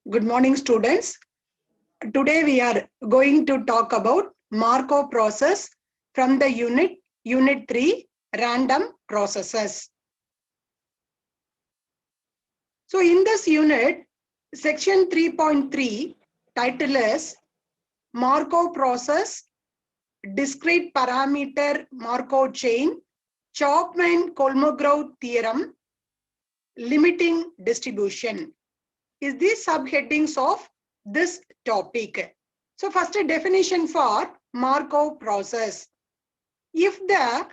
Good morning, students. Today we are going to talk about Markov process from the Unit 3, Random Processes. So in this unit, section 3.3, title is Markov process, discrete parameter Markov chain, Chapman-Kolmogorov theorem, limiting distribution is the subheadings of this topic. So first, a definition for Markov process. If the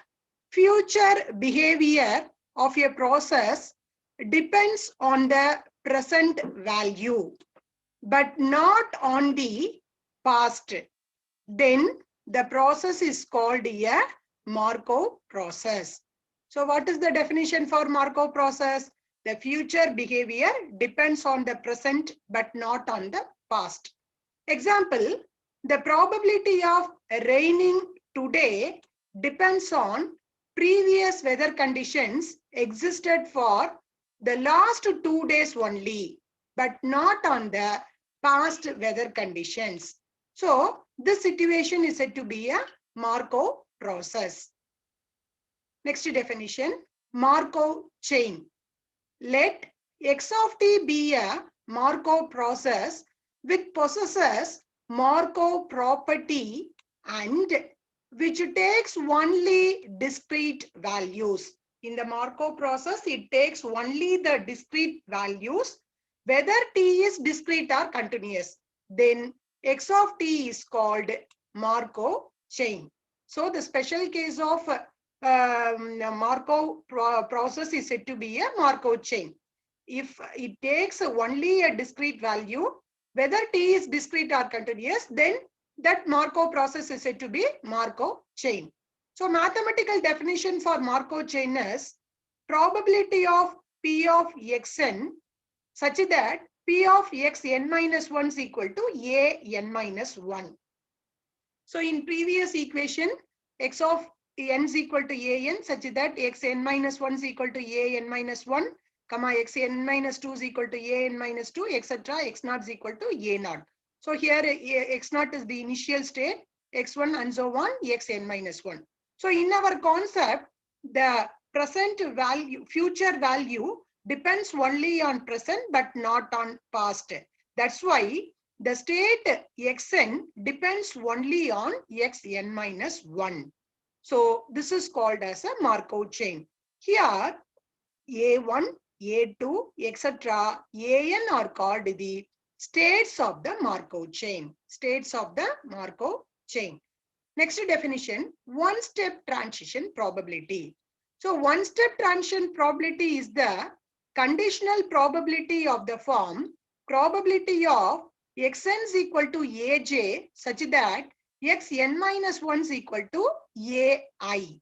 future behavior of a process depends on the present value but not on the past, then the process is called a Markov process. So what is the definition for Markov process? The future behavior depends on the present but not on the past. Example, the probability of raining today depends on previous weather conditions existed for the last 2 days only, but not on the past weather conditions. So this situation is said to be a Markov process. Next definition, Markov chain. Let x of t be a Markov process which possesses Markov property and which takes only discrete values. In the Markov process, it takes only the discrete values, whether t is discrete or continuous. Then x of t is called Markov chain. So the special case of Markov process is said to be a Markov chain. If it takes only a discrete value, whether t is discrete or continuous, then that Markov process is said to be Markov chain. So mathematical definition for Markov chain is probability of P of xn such that P of xn minus 1 is equal to a n minus 1. So in previous equation, x of n is equal to a n such that xn minus 1 is equal to a n minus 1, comma xn minus 2 is equal to a n minus 2, etc. x naught is equal to a naught. So here x naught is the initial state, x1 and so on, xn minus 1. So in our concept, the present value, future value depends only on present but not on past. That's why the state xn depends only on xn minus 1. So this is called as a Markov chain. Here A1, A2, etc. An are called the states of the Markov chain. States of the Markov chain. Next definition, one-step transition probability. So one-step transition probability is the conditional probability of the form probability of xn is equal to aj such that xn minus 1 is equal to ai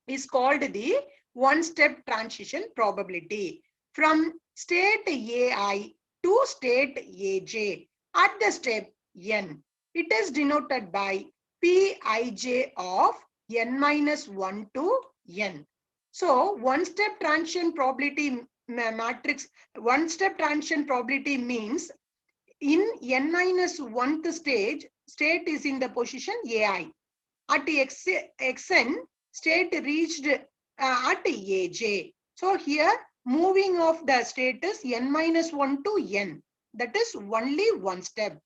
is called the one-step transition probability from state ai to state aj at the step n. It is denoted by Pij of n minus 1 to n. So one-step transition probability matrix, one-step transition probability means in n minus 1th state is in the position ai. At xn, state reached at aj. So here moving of the state is n minus 1 to n. That is only one step.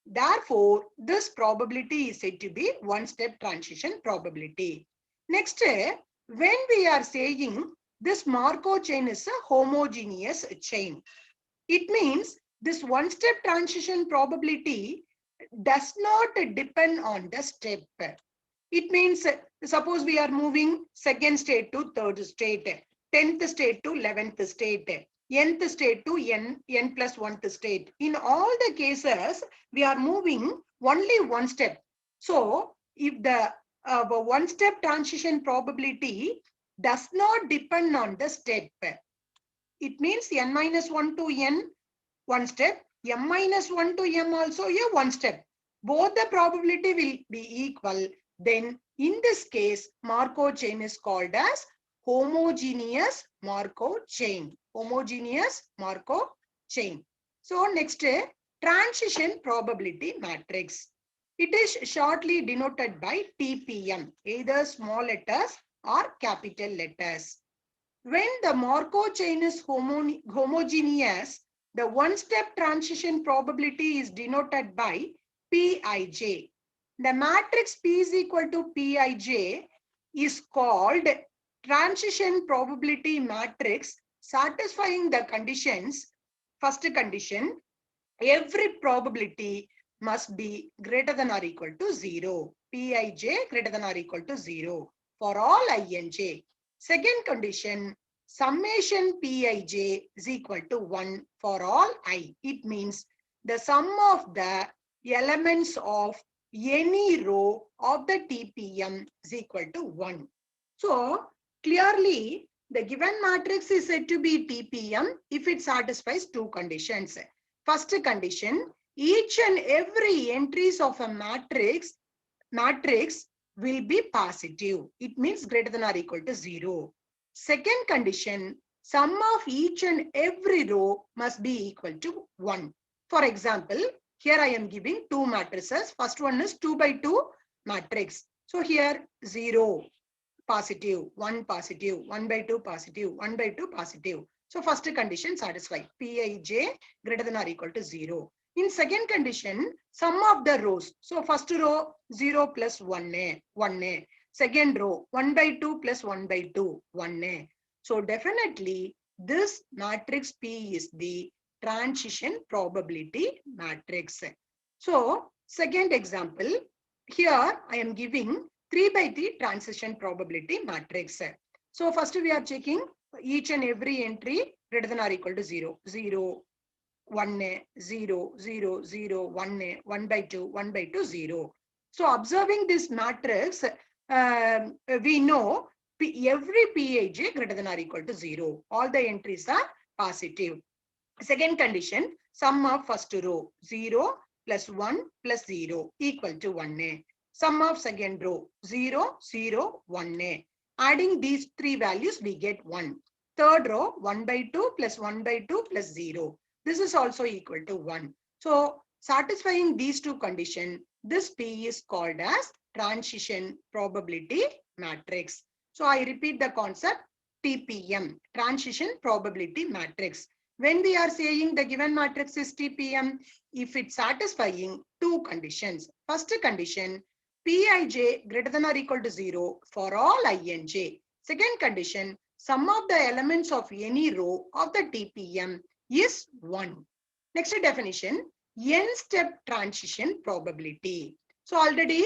Therefore, this probability is said to be one-step transition probability. Next, when we are saying this Markov chain is a homogeneous chain, it means this one-step transition probability does not depend on the step. It means, suppose we are moving second state to third state, 10th state to 11th state, nth state to n plus 1th state. In all the cases, we are moving only one step. So, if the one-step transition probability does not depend on the step, it means n minus 1 to n, one step, m minus 1 to m also a one step. Both the probability will be equal. Then, in this case, Markov chain is called as homogeneous Markov chain. Homogeneous Markov chain. So next, transition probability matrix. It is shortly denoted by TPM, either small letters or capital letters. When the Markov chain is homogeneous, the one-step transition probability is denoted by Pij. The matrix P is equal to Pij is called transition probability matrix satisfying the conditions. First condition, every probability must be greater than or equal to 0. Pij greater than or equal to 0 for all ij. Second condition, summation Pij is equal to 1 for all I. It means the sum of the elements of any row of the TPM is equal to 1. So clearly, the given matrix is said to be TPM if it satisfies two conditions. First condition, each and every entries of a matrix will be positive. It means greater than or equal to 0. Second condition, sum of each and every row must be equal to 1. For example, here I am giving two matrices. First one is 2 by 2 matrix. So here 0 positive, 1 positive, 1 by 2 positive, 1 by 2 positive. So first condition satisfied. Pij greater than or equal to 0. In second condition, sum of the rows. So first row 0 plus 1a, 1a. Second row 1 by 2 plus 1 by 2, 1a. So definitely this matrix P is the transition probability matrix. So second example, here I am giving 3 by 3 transition probability matrix. So first we are checking each and every entry greater than or equal to 0. 0, 1a, 0, 0, 0, 1a, 1 by 2, 1 by 2, 0. So observing this matrix, we know every Pij greater than or equal to 0. All the entries are positive. Second condition, sum of first row 0 plus 1 plus 0 equal to 1a. Sum of second row 0, 0, 1a. Adding these three values, we get 1. Third row 1 by 2 plus 1 by 2 plus 0. This is also equal to 1. So satisfying these two conditions, this P is called as transition probability matrix. So I repeat the concept, TPM, transition probability matrix. When we are saying the given matrix is TPM, if it's satisfying two conditions. First condition, Pij greater than or equal to 0 for all ij. Second condition, sum of the elements of any row of the TPM is 1. Next definition, n-step transition probability. So already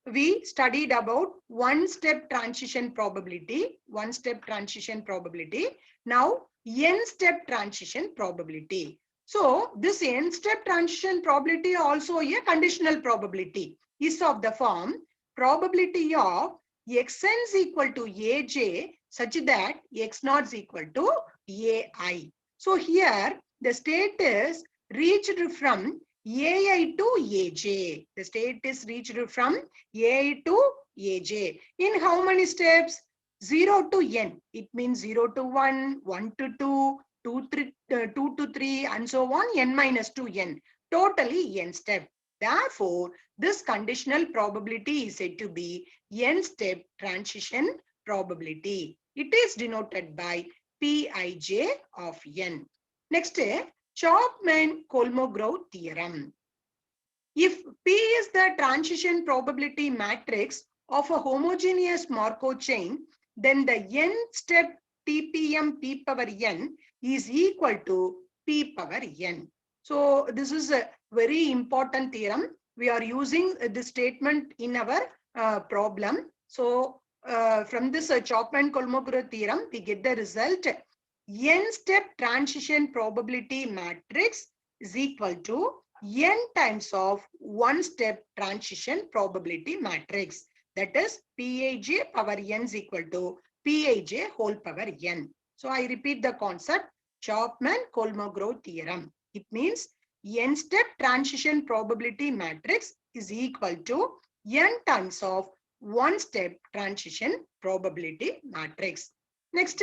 we studied about one-step transition probability. One-step transition probability. Now n-step transition probability. So this n-step transition probability also a conditional probability is of the form probability of xn is equal to aj such that x naught is equal to ai. So here the state is reached from ai to aj. The state is reached from ai to aj. In how many steps? 0 to n. It means 0 to 1, 1 to 2, 2 to 3 and so on, n minus 2n. Totally n step. Therefore, this conditional probability is said to be n-step transition probability. It is denoted by Pij of n. Next, Chapman-Kolmogorov theorem. If P is the transition probability matrix of a homogeneous Markov chain, then the n-step TPM P power n is equal to P power n. So this is a very important theorem. We are using this statement in our problem. So from this Chapman-Kolmogorov theorem, we get the result. N-step transition probability matrix is equal to n times of one-step transition probability matrix. That is Pij power n is equal to Pij whole power n. So I repeat the concept, Chapman-Kolmogorov theorem. It means n-step transition probability matrix is equal to n times of one-step transition probability matrix. Next,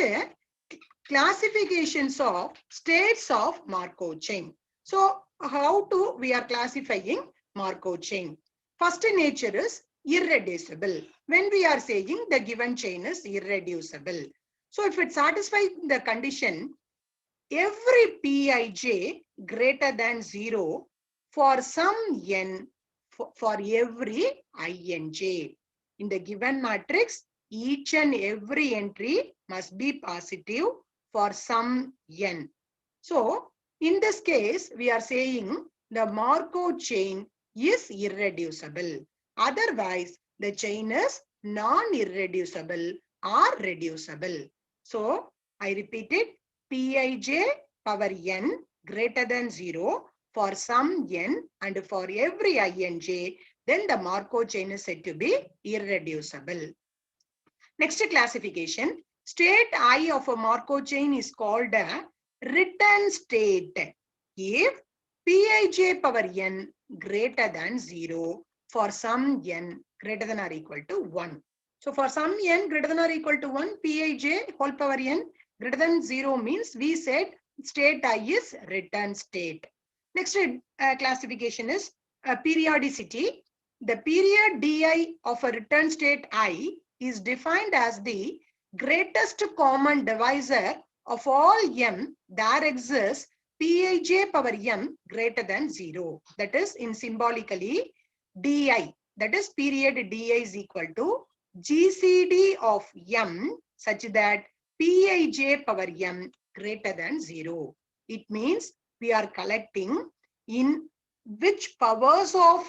classifications of states of Markov chain. So how we are classifying Markov chain? First nature is irreducible. When we are saying the given chain is irreducible. So if it satisfies the condition, every Pij greater than 0 for some n for every Inj. In the given matrix, each and every entry must be positive for some n. So, in this case, we are saying the Markov chain is irreducible. Otherwise, the chain is non-irreducible or reducible. So, I repeat it, Pij power n greater than 0 for some n and for every Inj, then the Markov chain is said to be irreducible. Next classification, state I of a Markov chain is called a return state if Pij power n greater than 0 for some n greater than or equal to 1. So for some n greater than or equal to 1, Pij whole power n greater than 0 means we said state I is return state. Next classification is periodicity. The period di of a return state I is defined as the greatest common divisor of all m that exists Pij power m greater than 0. That is in symbolically di, that is period di is equal to GCD of m such that Pij power m greater than 0. It means we are collecting in which powers of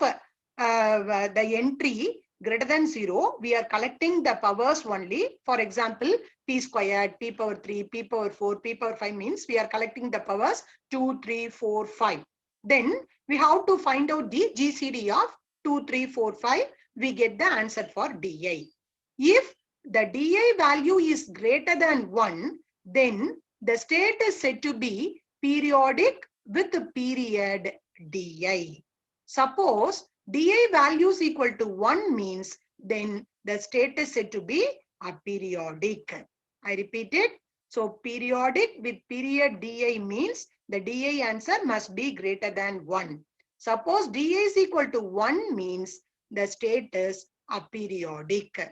the entry greater than 0, we are collecting the powers only. For example, p squared, p power 3, p power 4, p power 5 means we are collecting the powers 2, 3, 4, 5. Then we have to find out the GCD of 2, 3, 4, 5. We get the answer for di. If the di value is greater than 1, then the state is said to be periodic with the period di. Suppose di value is equal to 1 means then the state is said to be aperiodic. I repeat it. So periodic with period di means the di answer must be greater than 1. Suppose di is equal to 1 means the state is aperiodic.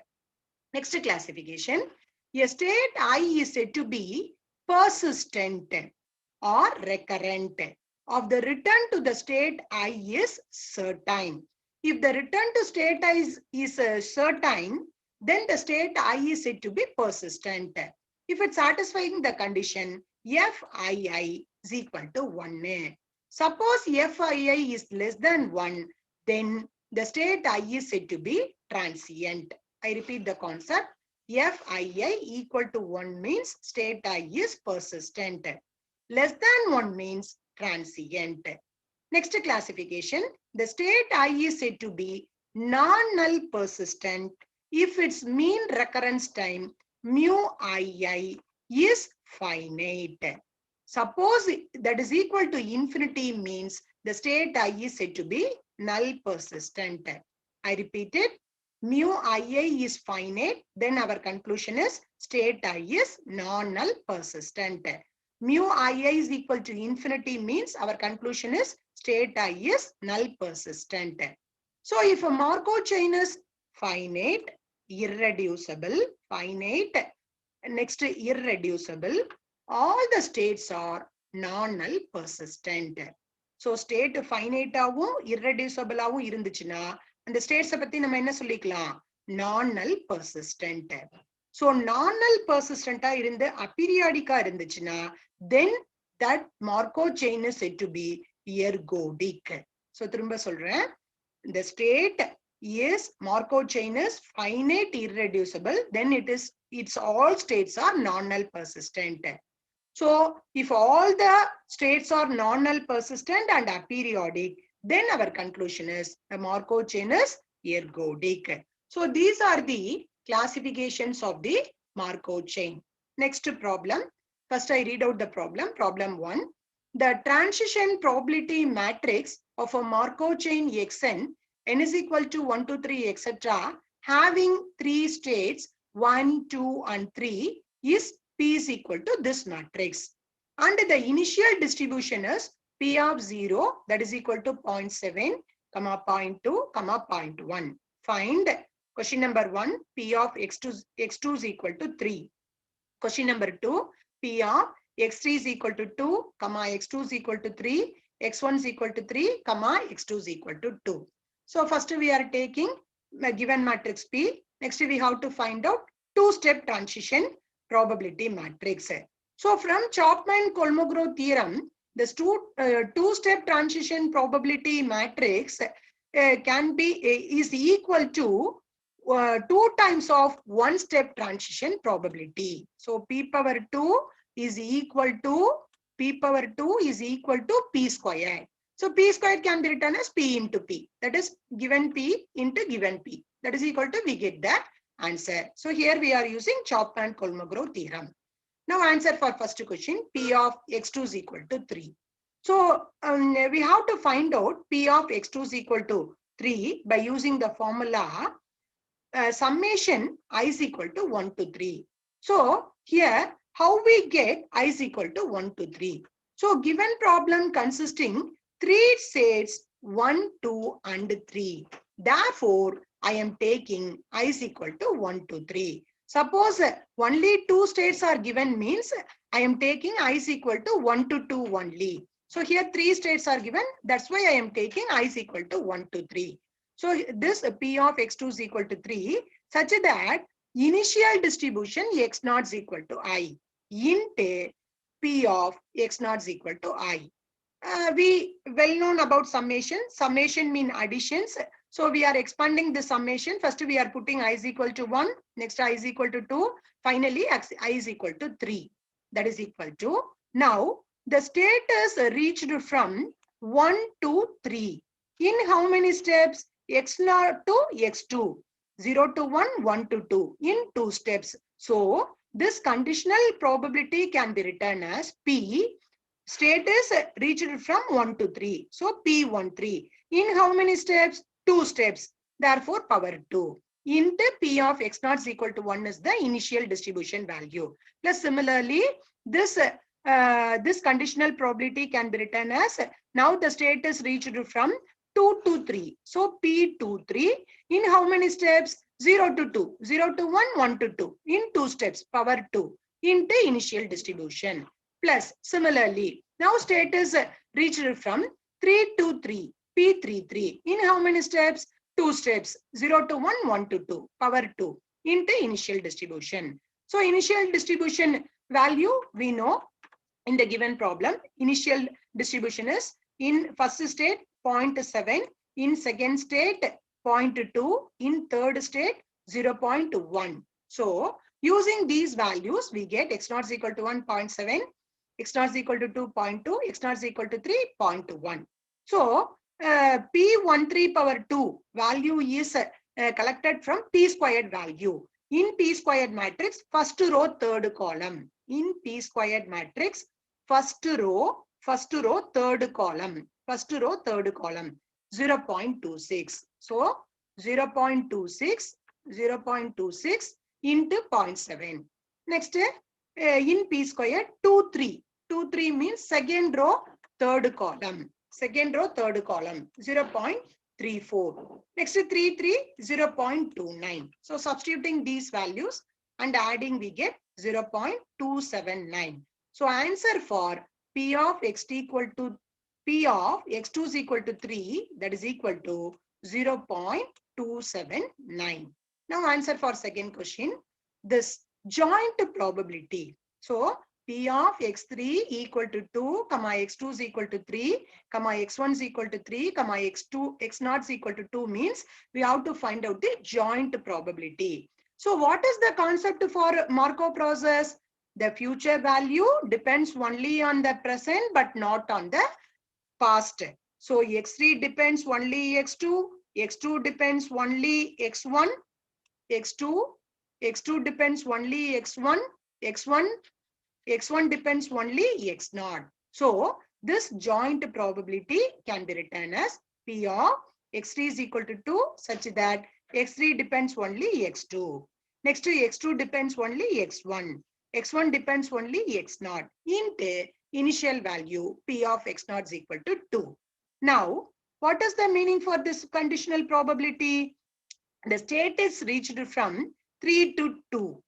Next classification. A state I is said to be persistent or recurrent of the return to the state I is certain. If the return to state I is certain, then the state I is said to be persistent. If it's satisfying the condition, Fii is equal to 1. Suppose Fii is less than 1, then the state I is said to be transient. I repeat the concept. Fii equal to 1 means state I is persistent. Less than 1 means transient. Next classification, the state I is said to be non-null persistent if its mean recurrence time mu I is finite. Suppose that is equal to infinity means the state I is said to be null persistent. I repeat it, mu I is finite, then our conclusion is state I is non-null persistent. Mu I is equal to infinity means our conclusion is state I is null persistent. So if a Markov chain is finite, irreducible, finite, next irreducible, all the states are non-null persistent. So state finite ஆவும் irreducible ஆவும் இருந்துச்சுன்னா அந்த states பத்தி நம்ம என்ன சொல்லிக்கலாம்? Non-null persistent. So non-null persistent இருந்து aperiodic இருந்துச்சுன்னா then that Markov chain is said to be ergodic. So திரும்ப சொல்றேன், the state is Markov chain is finite irreducible, then its all states are non-null persistent. So if all the states are non-null persistent and aperiodic, then our conclusion is the Markov chain is ergodic. So these are the classifications of the Markov chain. Next problem. First I read out the problem. Problem 1. The transition probability matrix of a Markov chain Xn, n is equal to 1, 2, 3, etc. having 3 states 1, 2 and 3 is P is equal to this matrix. And the initial distribution is P of 0, that is equal to 0.7, 0.2, 0.1. Find question number 1, P of x2 is equal to 3. Question number 2, P of x3 is equal to 2, x2 is equal to 3, x1 is equal to 3, x2 is equal to 2. So first we are taking a given matrix P. Next we have to find out two-step transition probability matrix. So from Chapman-Kolmogorov theorem, this two-step transition probability matrix is equal to 2 times of one-step transition probability. So P power 2 is equal to P squared. So P squared can be written as P into P. That is given P into given P. That is equal to, we get that answer. So here we are using Chapman-Kolmogorov theorem. Now answer for first question, P of x2 is equal to 3. So we have to find out P of x2 is equal to 3 by using the formula summation I is equal to 1 to 3. So here how we get I is equal to 1 to 3. So given problem consisting 3 states 1, 2 and 3. Therefore, I am taking I is equal to 1 to 3. Suppose only 2 states are given means I am taking I is equal to 1 to 2 only. So here 3 states are given. That's why I am taking I is equal to 1 to 3. So this P of x2 is equal to 3 such that initial distribution x0 is equal to I. Int P of x0 is equal to I. We well known about summation. Summation mean additions. So we are expanding the summation. First we are putting I is equal to 1. Next I is equal to 2. Finally I is equal to 3. That is equal to. Now the state is reached from 1 to 3. In how many steps? x0 to x2. 0 to 1, 1 to 2. In 2 steps. So this conditional probability can be written as P. State is reached from 1 to 3. So P13. In how many steps? 2 steps. Therefore, power 2. Int P of x0 is equal to 1 is the initial distribution value. Plus similarly, this conditional probability can be written as now the state is reached from 2 to 3. So P23. In how many steps? 0 to 2. 0 to 1, 1 to 2. In 2 steps, power 2. Into initial distribution. Plus similarly, now state is reached from 3 to 3. P33. In how many steps? 2 steps. 0 to 1, 1 to 2. Power 2. Into initial distribution. So initial distribution value we know in the given problem. Initial distribution is in first state 0.7. In second state 0.2. In third state 0.1. So using these values we get x0 is equal to 1.7. x0 is equal to 2.2, x0 is equal to 3.1. So, P13 power 2 value is collected from P squared value. In P squared matrix, first row, third column. In P squared matrix, first row, third column. First row, third column. 0.26. So, 0.26 into 0.7. Next, in P squared, 2, 3. 2, 3 means second row, third column. Second row, third column, 0.34. Next, 3, 3, 0.29. So, substituting these values and adding, we get 0.279. So, answer for P of x equal to P of x2 is equal to 3, that is equal to 0.279. Now, answer for second question. This joint probability. So, P of x3 equal to 2, x2 is equal to 3, x1 is equal to 3, x0 is equal to 2 means we have to find out the joint probability. So, what is the concept for Markov process? The future value depends only on the present but not on the past. So, x3 depends only x2, x2 depends only x1, x2 depends only x1, x1 depends only x0. So, this joint probability can be written as P of x3 is equal to 2 such that x3 depends only x2. Next, x2 depends only x1. x1 depends only x0 int initial value p of x0 is equal to 2. Now, what is the meaning for this conditional probability? The state is reached from 3 to 2.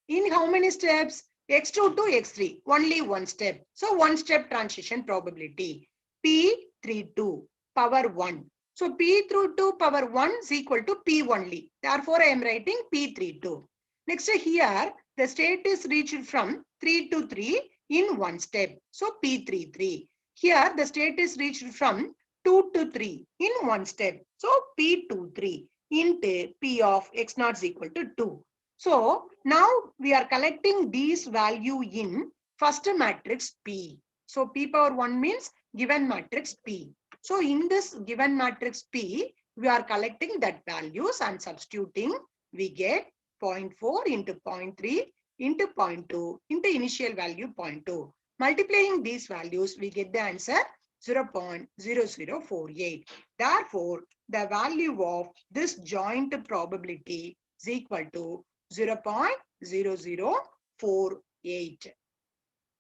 In how many steps? X2 to X3, only one step. So one step transition probability. P32 power 1. So P through 2 power 1 is equal to P only. Therefore, I am writing P32. Next here, the state is reached from 3 to 3 in one step. So P33. Here, the state is reached from 2 to 3 in one step. So P23 into P of X0 is equal to 2. So now we are collecting these value in first matrix P. So P power 1 means given matrix P. So in this given matrix P, we are collecting that values and substituting, we get 0.4 into 0.3 into 0.2 into initial value 0.2. Multiplying these values, we get the answer 0.0048. Therefore, the value of this joint probability is equal to 0.0048.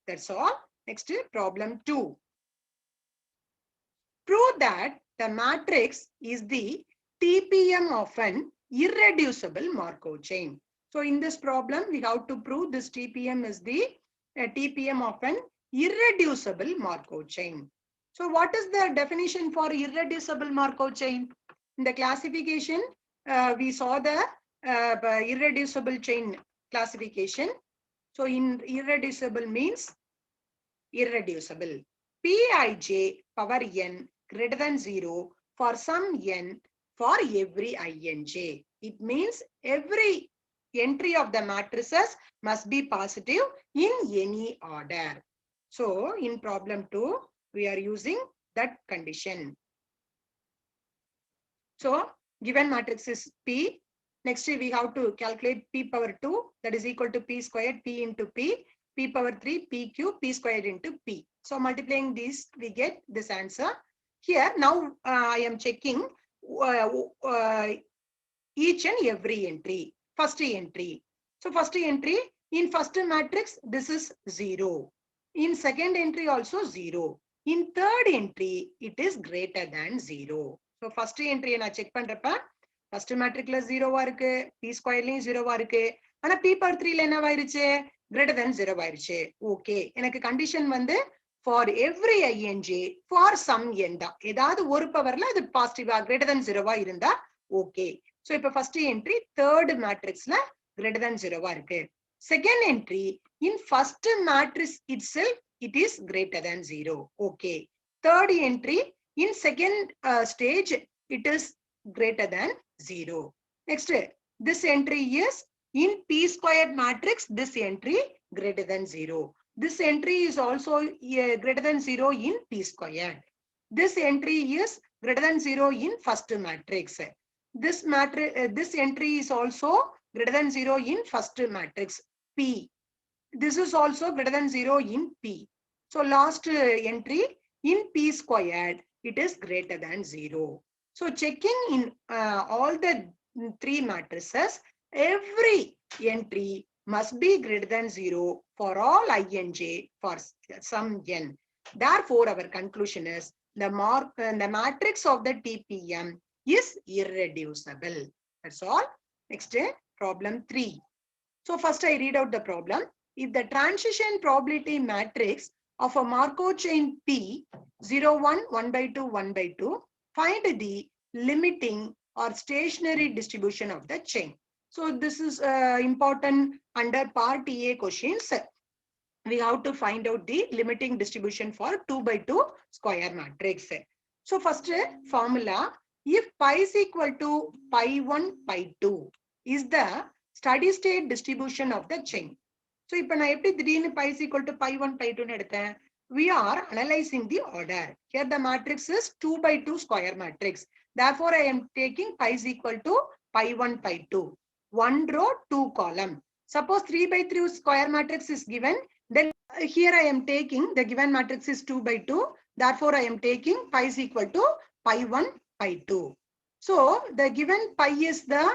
That's all. Next, problem 2. Prove that the matrix is the TPM of an irreducible Markov chain. So in this problem, we have to prove this TPM is the TPM of an irreducible Markov chain. So what is the definition for irreducible Markov chain? In the classification, we saw the irreducible chain classification. So in irreducible means irreducible. Pij power n greater than 0 for some n for every ij. It means every entry of the matrices must be positive in any order. So in problem 2, we are using that condition. So given matrix is P. Next we have to calculate P power 2, that is equal to P squared P into P. P power 3 P cube P squared into P. So multiplying these, we get this answer. Here now I am checking each and every entry. First entry. So first entry in first matrix, this is 0. In second entry also 0. In third entry, it is greater than 0. So first entry na check பண்றப்ப first matrix la 0 வா இருக்கு, P square லயும் 0 வா இருக்கு. ஆனா P power 3 ல என்ன ஆயிருச்சு? Greater than 0 ஆயிருச்சு. Okay. எனக்கு condition வந்து for every INJ for some n தான். ஏதாவது ஒரு பவர்ல அது பாசிட்டிவா greater than 0 வா இருந்தா okay. So இப்ப first entry third matrixல greater than 0 வா இருக்கு. Second entry in first matrix itself it is greater than 0. Okay. Third entry in second stage it is greater than 0. Next, this entry is in P squared matrix, this entry greater than 0. This entry is also greater than 0 in P squared. This entry is greater than 0 in first matrix. This entry is also greater than 0 in first matrix P. This is also greater than 0 in P. So last entry in P squared, it is greater than 0. So checking in all the three matrices, every entry must be greater than 0 for all INJ for some n. Therefore, our conclusion is the matrix of the TPM is irreducible. That's all. Next, problem 3. So first I read out the problem. If the transition probability matrix of a Markov chain P 0, 1, 1 by 2, 1 by 2, find the limiting or stationary distribution of the chain. So this is important under part A questions. We have to find out the limiting distribution for 2 by 2 square matrix. So first formula, if pi is equal to pi 1, pi 2 is the steady state distribution of the chain. So if I have pi is equal to pi 1, pi 2, we are analyzing the order. Here the matrix is 2 by 2 square matrix. Therefore, I am taking pi is equal to pi 1, pi 2. 1 row, 2 column. Suppose 3 by 3 square matrix is given. Then here I am taking the given matrix is 2 by 2. Therefore, I am taking pi is equal to pi 1, pi 2. So the given pi is the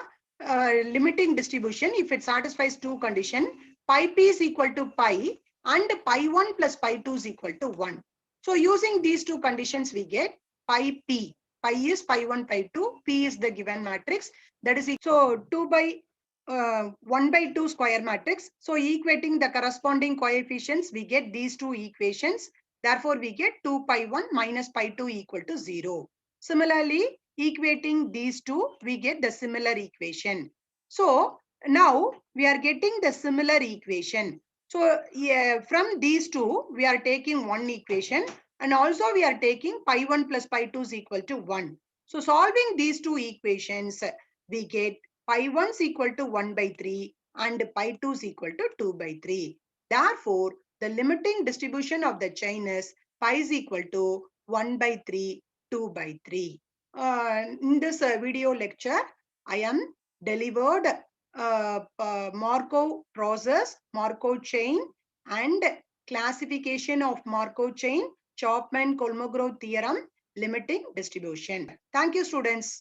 limiting distribution. If it satisfies two conditions, pi p is equal to pi and pi 1 plus pi 2 is equal to 1. So using these two conditions, we get pi p. Pi is pi 1, pi 2. P is the given matrix. That is, so 2 by 1 by 2 square matrix. So equating the corresponding coefficients, we get these two equations. Therefore, we get 2 pi 1 minus pi 2 equal to 0. Similarly, equating these two, we get the similar equation. So now we are getting the similar equation. So yeah, from these two, we are taking one equation, and also we are taking pi 1 plus pi 2 is equal to 1. So solving these two equations, we get pi 1 is equal to 1 by 3 and pi 2 is equal to 2 by 3. Therefore, the limiting distribution of the chain is pi is equal to 1 by 3, 2 by 3. In this video lecture, I am delivered Markov process, Markov chain, and classification of Markov chain, Chapman-Kolmogorov theorem, limiting distribution. Thank you, students.